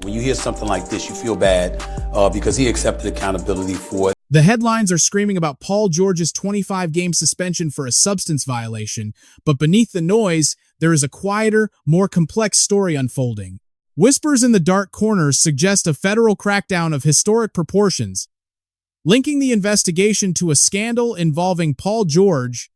When you hear something like this, you feel bad because he accepted accountability for it. The headlines are screaming about Paul George's 25-game suspension for a substance violation, but beneath the noise, there is a quieter, more complex story unfolding. Whispers in the dark corners suggest a federal crackdown of historic proportions, linking the investigation to a scandal involving Paul George,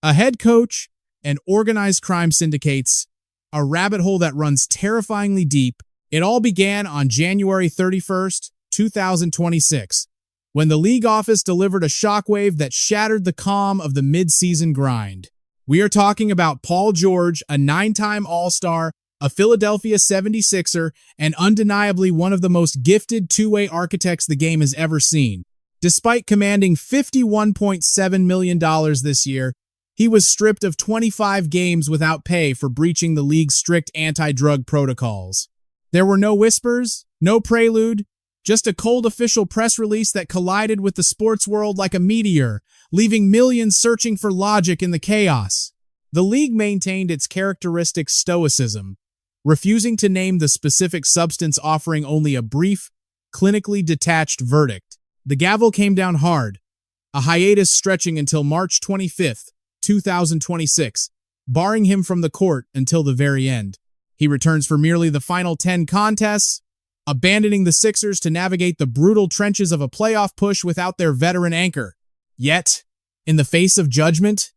a head coach, and organized crime syndicates, a rabbit hole that runs terrifyingly deep. It all began on January 31st, 2026, when the league office delivered a shockwave that shattered the calm of the mid-season grind. We are talking about Paul George, a 9-time All-Star, a Philadelphia 76er, and undeniably one of the most gifted two-way architects the game has ever seen. Despite commanding $51.7 million this year, he was stripped of 25 games without pay for breaching the league's strict anti-drug protocols. There were no whispers, no prelude, just a cold official press release that collided with the sports world like a meteor, leaving millions searching for logic in the chaos. The league maintained its characteristic stoicism, refusing to name the specific substance, offering only a brief, clinically detached verdict. The gavel came down hard, a hiatus stretching until March 25th, 2026, barring him from the court until the very end. He returns for merely the final 10 contests, abandoning the Sixers to navigate the brutal trenches of a playoff push without their veteran anchor. Yet, in the face of judgment,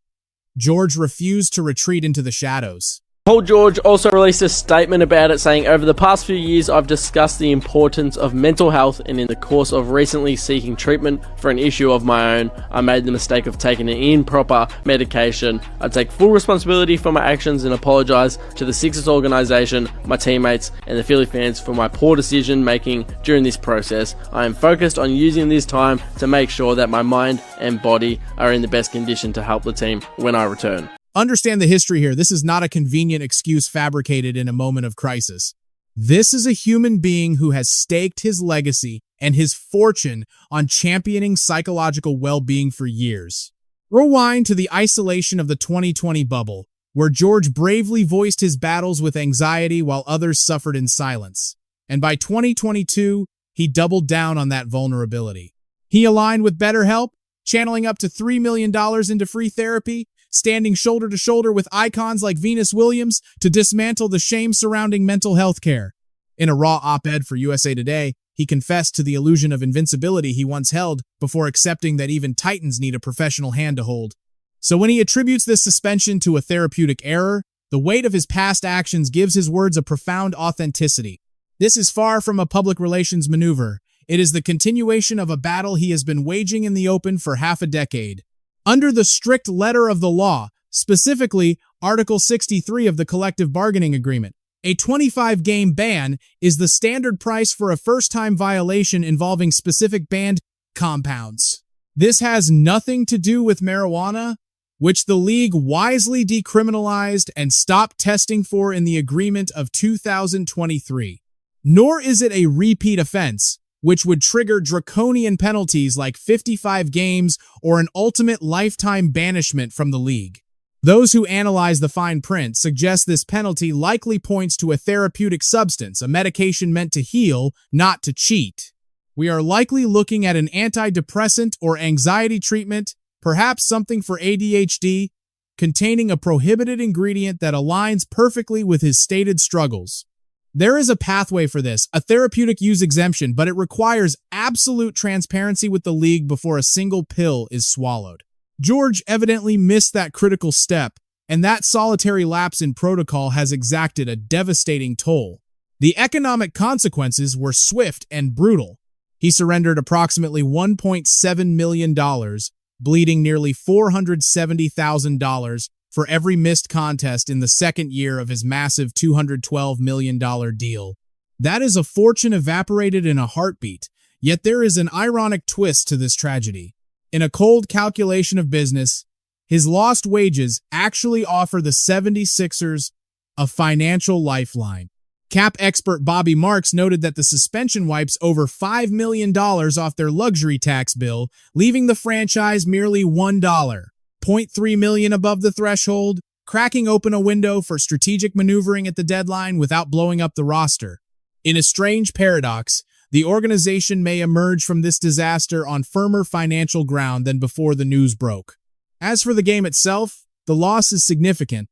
George refused to retreat into the shadows. Paul George also released a statement about it, saying, "Over the past few years, I've discussed the importance of mental health, and in the course of recently seeking treatment for an issue of my own, I made the mistake of taking an improper medication. I take full responsibility for my actions and apologize to the Sixers organization, my teammates, and the Philly fans for my poor decision making during this process. I am focused on using this time to make sure that my mind and body are in the best condition to help the team when I return." Understand the history here. This is not a convenient excuse fabricated in a moment of crisis. This is a human being who has staked his legacy and his fortune on championing psychological well-being for years. Rewind to the isolation of the 2020 bubble, where George bravely voiced his battles with anxiety while others suffered in silence. And by 2022, he doubled down on that vulnerability. He aligned with BetterHelp, channeling up to $3 million into free therapy, standing shoulder to shoulder with icons like Venus Williams to dismantle the shame surrounding mental health care. In a raw op-ed for USA Today, he confessed to the illusion of invincibility he once held before accepting that even titans need a professional hand to hold. So when he attributes this suspension to a therapeutic error, the weight of his past actions gives his words a profound authenticity. This is far from a public relations maneuver. It is the continuation of a battle he has been waging in the open for half a decade. Under the strict letter of the law, specifically Article 63 of the Collective Bargaining Agreement, a 25-game ban is the standard price for a first-time violation involving specific banned compounds. This has nothing to do with marijuana, which the league wisely decriminalized and stopped testing for in the agreement of 2023. Nor is it a repeat offense, which would trigger draconian penalties like 55 games or an ultimate lifetime banishment from the league. Those who analyze the fine print suggest this penalty likely points to a therapeutic substance, a medication meant to heal, not to cheat. We are likely looking at an antidepressant or anxiety treatment, perhaps something for ADHD, containing a prohibited ingredient that aligns perfectly with his stated struggles. There is a pathway for this, a therapeutic use exemption, but it requires absolute transparency with the league before a single pill is swallowed. George evidently missed that critical step, and that solitary lapse in protocol has exacted a devastating toll. The economic consequences were swift and brutal. He surrendered approximately $1.7 million, bleeding nearly $470,000 for every missed contest in the second year of his massive $212 million deal. That is a fortune evaporated in a heartbeat, yet there is an ironic twist to this tragedy. In a cold calculation of business, his lost wages actually offer the 76ers a financial lifeline. Cap expert Bobby Marks noted that the suspension wipes over $5 million off their luxury tax bill, leaving the franchise merely $1. $0.3 million above the threshold, cracking open a window for strategic maneuvering at the deadline without blowing up the roster. In a strange paradox, the organization may emerge from this disaster on firmer financial ground than before the news broke. As for the game itself, the loss is significant,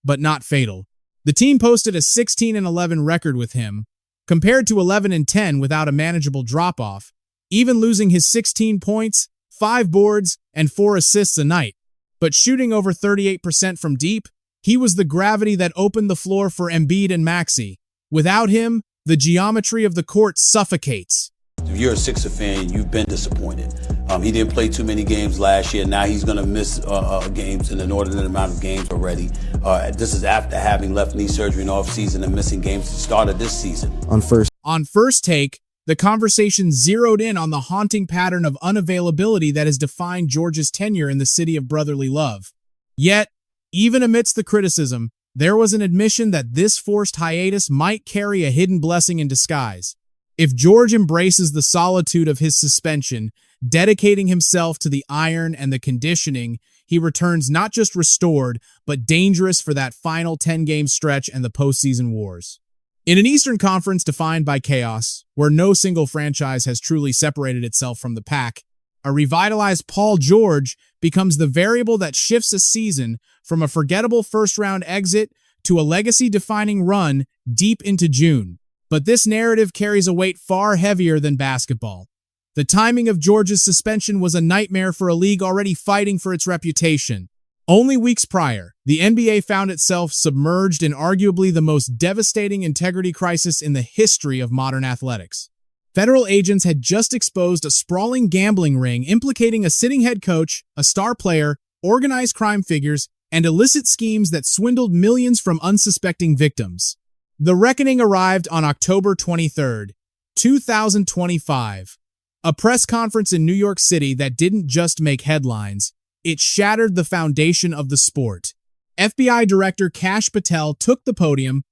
but not fatal. The team posted a 16-11 record with him, compared to 11-10 without a manageable drop-off, even losing his 16 points, 5 boards, and 4 assists a night. But shooting over 38% from deep, he was the gravity that opened the floor for Embiid and Maxey. Without him, the geometry of the court suffocates. If you're a Sixer fan, you've been disappointed. He didn't play too many games last year. Now he's going to miss games, an inordinate amount of games already. This is after having left knee surgery in off-season and missing games at the start of this season. On First Take, the conversation zeroed in on the haunting pattern of unavailability that has defined George's tenure in the city of brotherly love. Yet, even amidst the criticism, there was an admission that this forced hiatus might carry a hidden blessing in disguise. If George embraces the solitude of his suspension, dedicating himself to the iron and the conditioning, he returns not just restored, but dangerous for that final 10-game stretch and the postseason wars. In an Eastern Conference defined by chaos, where no single franchise has truly separated itself from the pack, a revitalized Paul George becomes the variable that shifts a season from a forgettable first-round exit to a legacy-defining run deep into June. But this narrative carries a weight far heavier than basketball. The timing of George's suspension was a nightmare for a league already fighting for its reputation. Only weeks prior, the NBA found itself submerged in arguably the most devastating integrity crisis in the history of modern athletics. Federal agents had just exposed a sprawling gambling ring implicating a sitting head coach, a star player, organized crime figures, and illicit schemes that swindled millions from unsuspecting victims. The reckoning arrived on October 23, 2025. A press conference in New York City that didn't just make headlines, it shattered the foundation of the sport. FBI Director Kash Patel took the podium,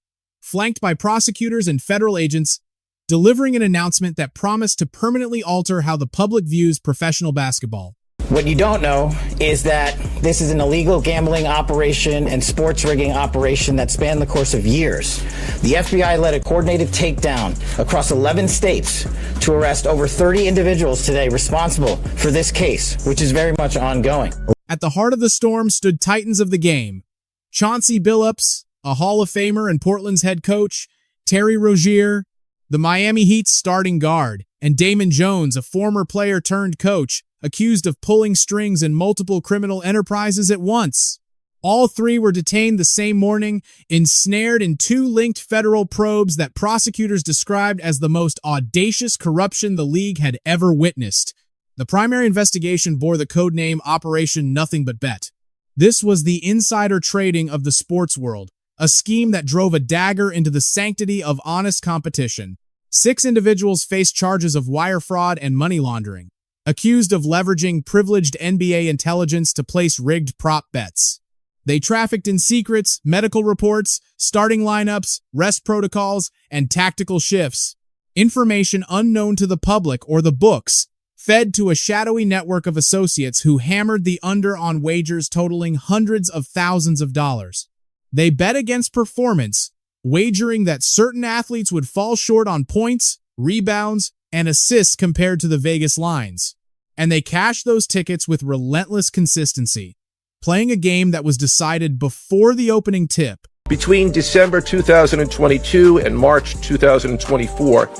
flanked by prosecutors and federal agents, delivering an announcement that promised to permanently alter how the public views professional basketball. What you don't know is that this is an illegal gambling operation and sports rigging operation that spanned the course of years. The FBI led a coordinated takedown across 11 states to arrest over 30 individuals today responsible for this case, which is very much ongoing. At the heart of the storm stood titans of the game. Chauncey Billups, a Hall of Famer and Portland's head coach, Terry Rozier, the Miami Heat's starting guard, and Damon Jones, a former player turned coach, accused of pulling strings in multiple criminal enterprises at once. All three were detained the same morning, ensnared in 2 linked federal probes that prosecutors described as the most audacious corruption the league had ever witnessed. The primary investigation bore the codename Operation Nothing But Bet. This was the insider trading of the sports world, a scheme that drove a dagger into the sanctity of honest competition. 6 individuals faced charges of wire fraud and money laundering, accused of leveraging privileged NBA intelligence to place rigged prop bets. They trafficked in secrets, medical reports, starting lineups, rest protocols, and tactical shifts. Information unknown to the public or the books, fed to a shadowy network of associates who hammered the under on wagers totaling hundreds of thousands of dollars. They bet against performance, wagering that certain athletes would fall short on points, rebounds, and assists compared to the Vegas lines. And they cashed those tickets with relentless consistency, playing a game that was decided before the opening tip. Between December 2022 and March 2024,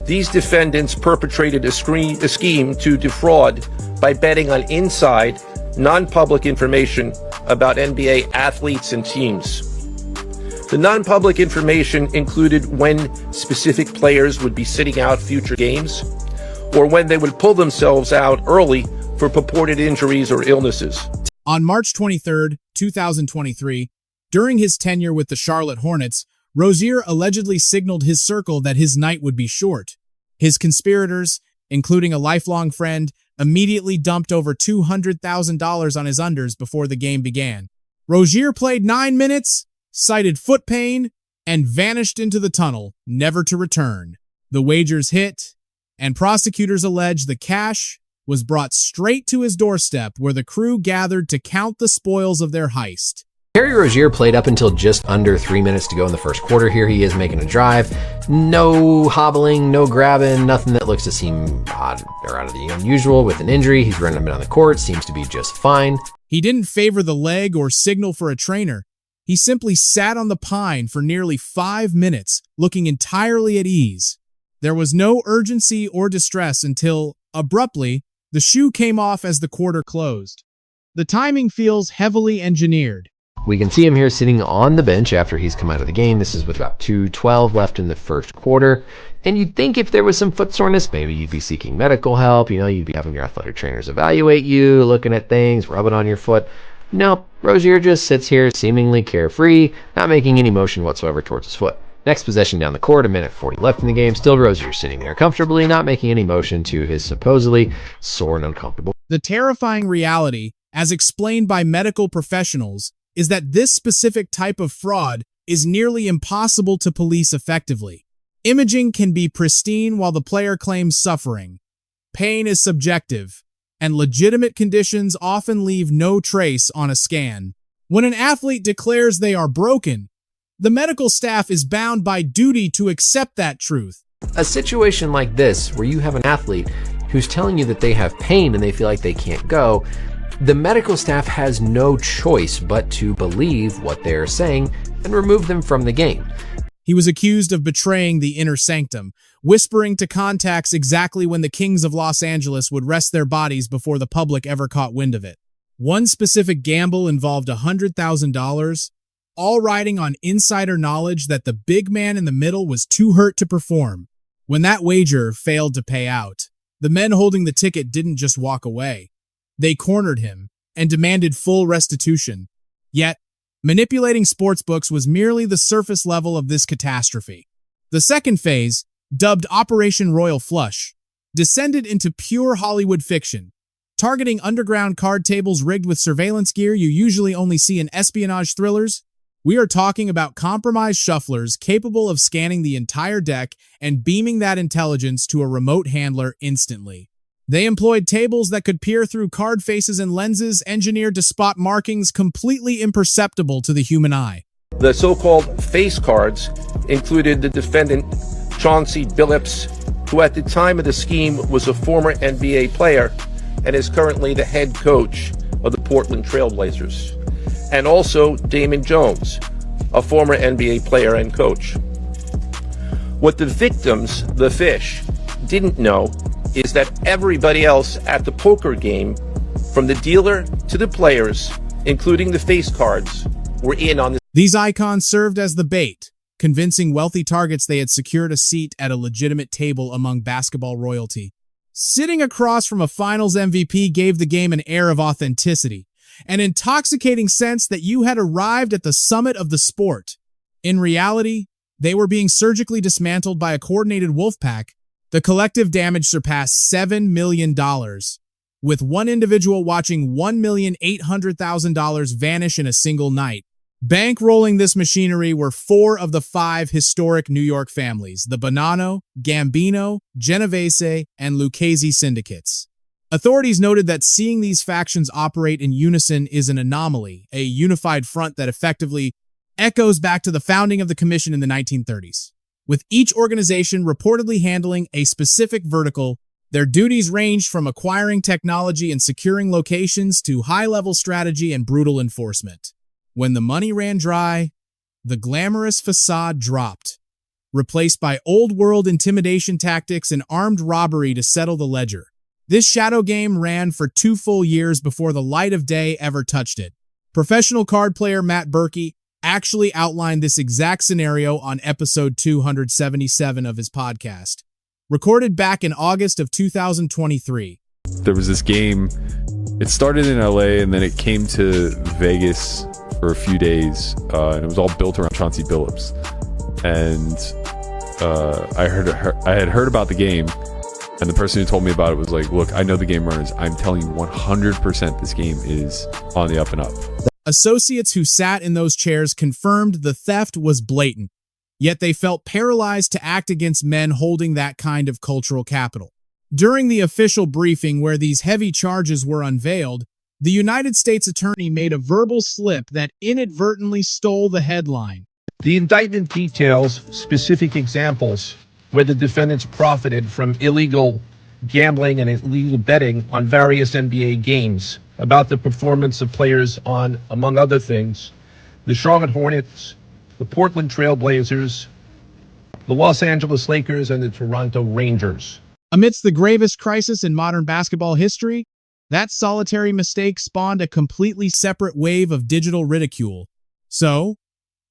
these defendants perpetrated a scheme to defraud by betting on inside, non-public information about NBA athletes and teams. The non-public information included when specific players would be sitting out future games, or when they would pull themselves out early for purported injuries or illnesses. On March 23, 2023, during his tenure with the Charlotte Hornets, Rozier allegedly signaled his circle that his night would be short. His conspirators, including a lifelong friend, immediately dumped over $200,000 on his unders before the game began. Rozier played 9 minutes, cited foot pain, and vanished into the tunnel, never to return. The wagers hit, and prosecutors allege the cash was brought straight to his doorstep where the crew gathered to count the spoils of their heist. Terry Rozier played up until just under 3 minutes to go in the first quarter. Here he is making a drive. No hobbling, no grabbing, nothing that looks to seem odd or out of the unusual. With an injury, he's running on the court, seems to be just fine. He didn't favor the leg or signal for a trainer. He simply sat on the pine for nearly 5 minutes, looking entirely at ease. There was no urgency or distress until, abruptly, the shoe came off as the quarter closed. The timing feels heavily engineered. We can see him here sitting on the bench after he's come out of the game. This is with about 2:12 left in the first quarter. And you'd think if there was some foot soreness, maybe you'd be seeking medical help. You'd be having your athletic trainers evaluate you, looking at things, rubbing on your foot. Nope, Rozier just sits here seemingly carefree, not making any motion whatsoever towards his foot. Next possession down the court, 1:40 left in the game. Still Rozier sitting there comfortably, not making any motion to his supposedly sore and uncomfortable. The terrifying reality, as explained by medical professionals, is that this specific type of fraud is nearly impossible to police effectively. Imaging can be pristine while the player claims suffering. Pain is subjective, and legitimate conditions often leave no trace on a scan. When an athlete declares they are broken, the medical staff is bound by duty to accept that truth. A situation like this, where you have an athlete who's telling you that they have pain and they feel like they can't go, the medical staff has no choice but to believe what they're saying and remove them from the game. He was accused of betraying the inner sanctum, whispering to contacts exactly when the Kings of Los Angeles would rest their bodies before the public ever caught wind of it. One specific gamble involved $100,000, all riding on insider knowledge that the big man in the middle was too hurt to perform. When that wager failed to pay out, the men holding the ticket didn't just walk away. They cornered him and demanded full restitution. Yet, manipulating sportsbooks was merely the surface level of this catastrophe. The second phase, dubbed Operation Royal Flush, descended into pure Hollywood fiction, targeting underground card tables rigged with surveillance gear you usually only see in espionage thrillers. We are talking about compromised shufflers capable of scanning the entire deck and beaming that intelligence to a remote handler instantly. They employed tables that could peer through card faces and lenses engineered to spot markings completely imperceptible to the human eye. The so-called face cards included the defendant Chauncey Billups, who at the time of the scheme was a former NBA player and is currently the head coach of the Portland Trail Blazers, and also Damon Jones, a former NBA player and coach. What the victims, the fish, didn't know is that everybody else at the poker game, from the dealer to the players, including the face cards, were in on this. These icons served as the bait, convincing wealthy targets they had secured a seat at a legitimate table among basketball royalty. Sitting across from a finals MVP gave the game an air of authenticity, an intoxicating sense that you had arrived at the summit of the sport. In reality, they were being surgically dismantled by a coordinated wolf pack. The collective damage surpassed $7 million, with one individual watching $1,800,000 vanish in a single night. Bankrolling this machinery were 4 of the 5 historic New York families, the Bonanno, Gambino, Genovese, and Lucchese syndicates. Authorities noted that seeing these factions operate in unison is an anomaly, a unified front that effectively echoes back to the founding of the commission in the 1930s. With each organization reportedly handling a specific vertical, their duties ranged from acquiring technology and securing locations to high-level strategy and brutal enforcement. When the money ran dry, the glamorous facade dropped, replaced by old-world intimidation tactics and armed robbery to settle the ledger. This shadow game ran for 2 full years before the light of day ever touched it. Professional card player Matt Berkey actually outlined this exact scenario on episode 277 of his podcast, recorded back in August of 2023. There was this game, it started in LA and then it came to Vegas for a few days, and it was all built around Chauncey Billups. And I had heard about the game, and the person who told me about it was like, look, I know the game runners. I'm telling you 100% this game is on the up and up. Associates who sat in those chairs confirmed the theft was blatant, yet they felt paralyzed to act against men holding that kind of cultural capital. During the official briefing where these heavy charges were unveiled, The United States attorney made a verbal slip that inadvertently stole the headline. The indictment details specific examples where the defendants profited from illegal gambling and illegal betting on various NBA games, about the performance of players on, among other things, the Charlotte Hornets, the Portland Trail Blazers, the Los Angeles Lakers, and the Toronto Rangers. Amidst the gravest crisis in modern basketball history, that solitary mistake spawned a completely separate wave of digital ridicule. So,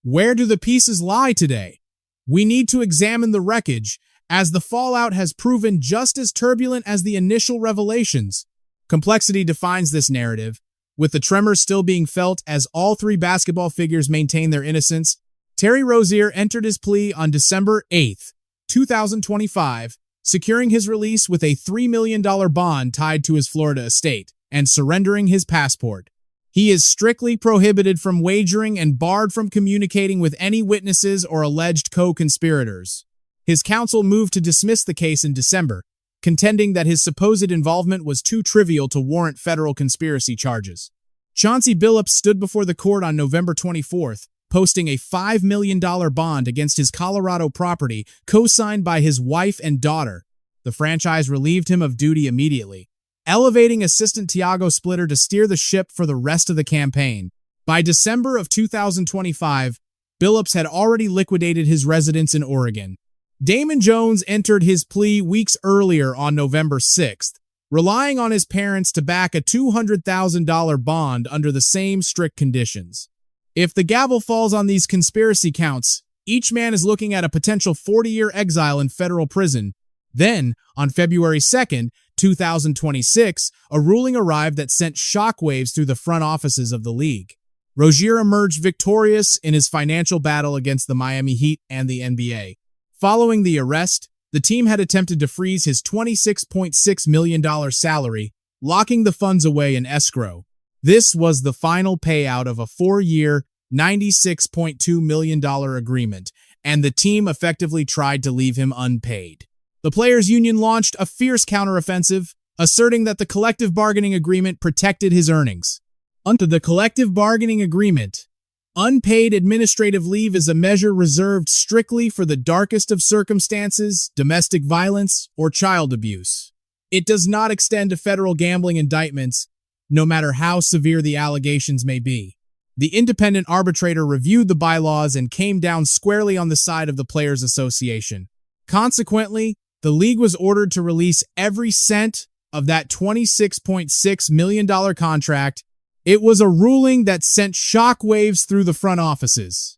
where do the pieces lie today? We need to examine the wreckage, as the fallout has proven just as turbulent as the initial revelations. Complexity defines this narrative, with the tremors still being felt as all three basketball figures maintain their innocence. Terry Rozier entered his plea on December 8, 2025, securing his release with a $3 million bond tied to his Florida estate, and surrendering his passport. He is strictly prohibited from wagering and barred from communicating with any witnesses or alleged co-conspirators. His counsel moved to dismiss the case in December, contending that his supposed involvement was too trivial to warrant federal conspiracy charges. Chauncey Billups stood before the court on November 24th, posting a $5 million bond against his Colorado property, co-signed by his wife and daughter. The franchise relieved him of duty immediately, elevating assistant Tiago Splitter to steer the ship for the rest of the campaign. By December of 2025, Billups had already liquidated his residence in Oregon. Damon Jones entered his plea weeks earlier on November 6th, relying on his parents to back a $200,000 bond under the same strict conditions. If the gavel falls on these conspiracy counts, each man is looking at a potential 40-year exile in federal prison. Then, on February 2nd, 2026, a ruling arrived that sent shockwaves through the front offices of the league. Rozier emerged victorious in his financial battle against the Miami Heat and the NBA. Following the arrest, the team had attempted to freeze his $26.6 million salary, locking the funds away in escrow. This was the final payout of a 4-year, $96.2 million agreement, and the team effectively tried to leave him unpaid. The players' union launched a fierce counteroffensive, asserting that the collective bargaining agreement protected his earnings. Under the collective bargaining agreement, unpaid administrative leave is a measure reserved strictly for the darkest of circumstances, domestic violence, or child abuse. It does not extend to federal gambling indictments, no matter how severe the allegations may be. The independent arbitrator reviewed the bylaws and came down squarely on the side of the Players Association. Consequently, the league was ordered to release every cent of that $26.6 million contract. It was a ruling that sent shockwaves through the front offices.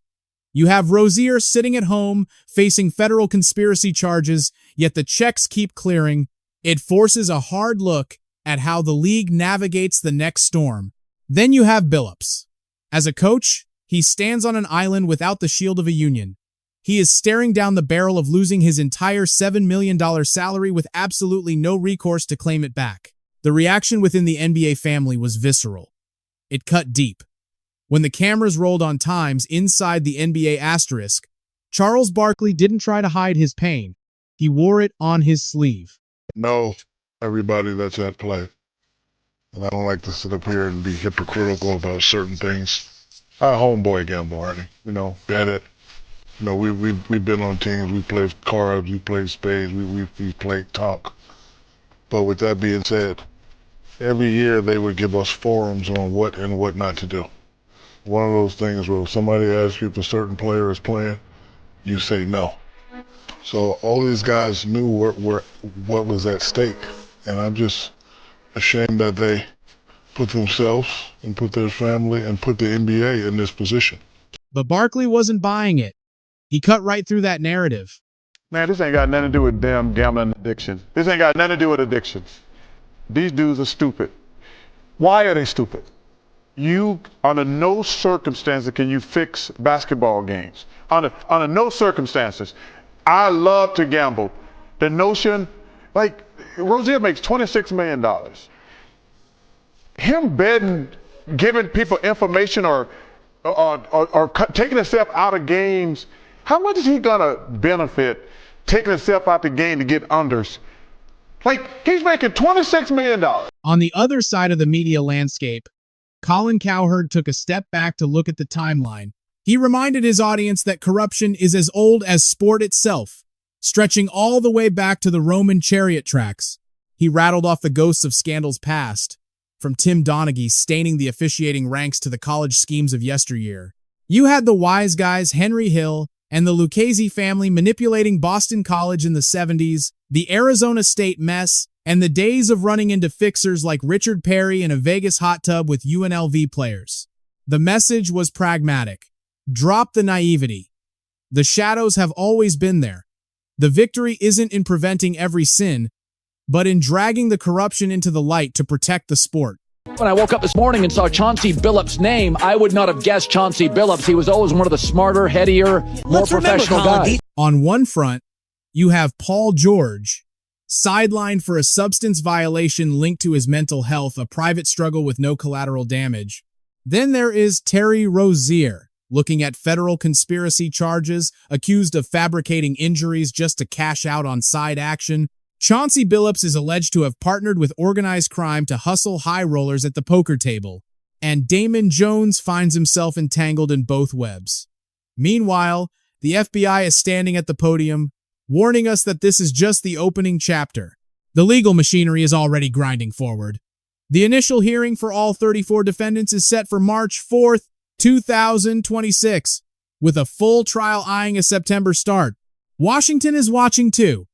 You have Rozier sitting at home, facing federal conspiracy charges, yet the checks keep clearing. It forces a hard look at how the league navigates the next storm. Then you have Billups. As a coach, he stands on an island without the shield of a union. He is staring down the barrel of losing his entire $7 million salary with absolutely no recourse to claim it back. The reaction within the NBA family was visceral. It cut deep. When the cameras rolled on times inside the NBA asterisk, Charles Barkley didn't try to hide his pain. He wore it on his sleeve. Know everybody that's at play. And I don't like to sit up here and be hypocritical about certain things. I homeboy gamble, Arnie. Bet it. We've been on teams, we played cards, we played spades, we played talk. But with that being said, every year they would give us forums on what and what not to do. One of those things where if somebody asks you if a certain player is playing, you say no. So all these guys knew what was at stake. And I'm just ashamed that they put themselves and put their family and put the NBA in this position. But Barkley wasn't buying it. He cut right through that narrative. Man, this ain't got nothing to do with damn gambling addiction. This ain't got nothing to do with addictions. These dudes are stupid. Why are they stupid? Under no circumstances can you fix basketball games. Under no circumstances. I love to gamble. The notion, like, Rozier makes $26 million. Him betting, giving people information or taking himself out of games, how much is he gonna benefit taking himself out the game to get unders? Like, he's making $26 million. On the other side of the media landscape, Colin Cowherd took a step back to look at the timeline. He reminded his audience that corruption is as old as sport itself, stretching all the way back to the Roman chariot tracks. He rattled off the ghosts of scandals past, from Tim Donaghy staining the officiating ranks to the college schemes of yesteryear. You had the wise guys Henry Hill and the Lucchese family manipulating Boston College in the 70s, the Arizona State mess, and the days of running into fixers like Richard Perry in a Vegas hot tub with UNLV players. The message was pragmatic. Drop the naivety. The shadows have always been there. The victory isn't in preventing every sin, but in dragging the corruption into the light to protect the sport. When I woke up this morning and saw Chauncey Billups' name, I would not have guessed Chauncey Billups. He was always one of the smarter, headier, more professional guys. On one front, you have Paul George, sidelined for a substance violation linked to his mental health, a private struggle with no collateral damage. Then there is Terry Rozier, looking at federal conspiracy charges, accused of fabricating injuries just to cash out on side action. Chauncey Billups is alleged to have partnered with organized crime to hustle high rollers at the poker table, and Damon Jones finds himself entangled in both webs. Meanwhile, the FBI is standing at the podium, warning us that this is just the opening chapter. The legal machinery is already grinding forward. The initial hearing for all 34 defendants is set for March 4th, 2026, with a full trial eyeing a September start. Washington is watching too.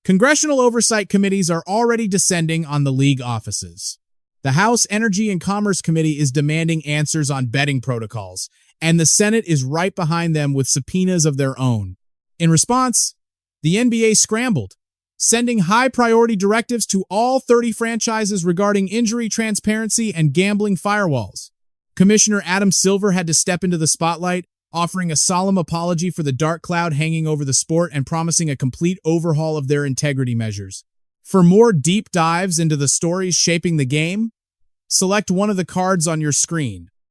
Congressional oversight committees are already descending on the league offices. The House Energy and Commerce Committee is demanding answers on betting protocols, and the Senate is right behind them with subpoenas of their own. In response, the NBA scrambled, sending high-priority directives to all 30 franchises regarding injury transparency and gambling firewalls. Commissioner Adam Silver had to step into the spotlight, offering a solemn apology for the dark cloud hanging over the sport and promising a complete overhaul of their integrity measures. For more deep dives into the stories shaping the game, select one of the cards on your screen.